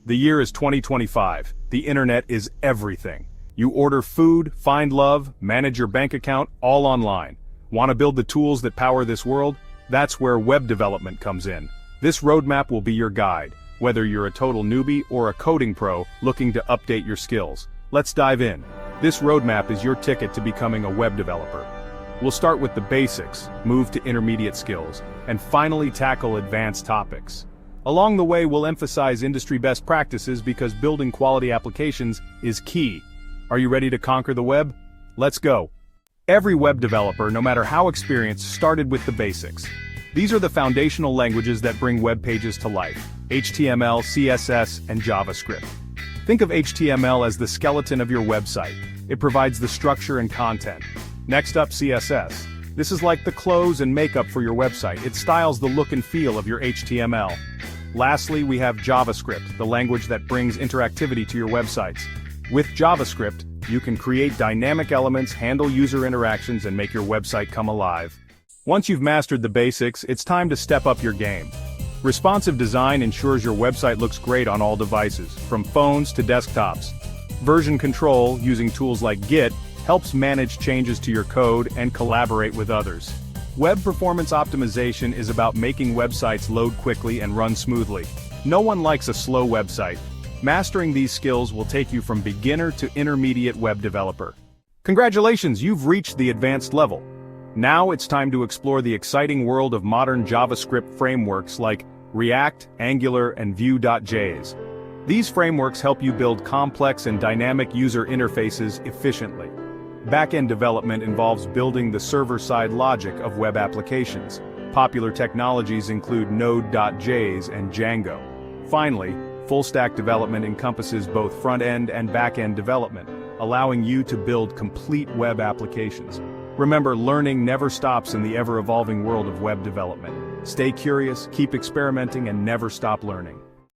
The year is 2025. The internet is everything. You order food, find love, manage your bank account, all online. Want to build the tools that power this world? That's where web development comes in. This roadmap will be your guide, whether you're a total newbie or a coding pro looking to update your skills. Let's dive in. This roadmap is your ticket to becoming a web developer. We'll start with the basics, move to intermediate skills, and finally tackle advanced topics. Along the way, we'll emphasize industry best practices because building quality applications is key. Are you ready to conquer the web? Let's go. Every web developer, no matter how experienced, started with the basics. These are the foundational languages that bring web pages to life: HTML, CSS, and JavaScript. Think of HTML as the skeleton of your website. It provides the structure and content. Next up, CSS. This is like the clothes and makeup for your website. It styles the look and feel of your HTML. Lastly, we have JavaScript, the language that brings interactivity to your websites. With JavaScript, you can create dynamic elements, handle user interactions, and make your website come alive. Once you've mastered the basics, it's time to step up your game. Responsive design ensures your website looks great on all devices, from phones to desktops. Version control, using tools like Git, helps manage changes to your code and collaborate with others. Web performance optimization is about making websites load quickly and run smoothly. No one likes a slow website. Mastering these skills will take you from beginner to intermediate web developer. Congratulations, you've reached the advanced level. Now it's time to explore the exciting world of modern JavaScript frameworks like React, Angular, and Vue.js. These frameworks help you build complex and dynamic user interfaces efficiently. Backend development involves building the server-side logic of web applications. Popular technologies include Node.js and Django. Finally, full-stack development encompasses both front-end and back-end development, allowing you to build complete web applications. Remember, learning never stops in the ever-evolving world of web development. Stay curious, keep experimenting, and never stop learning.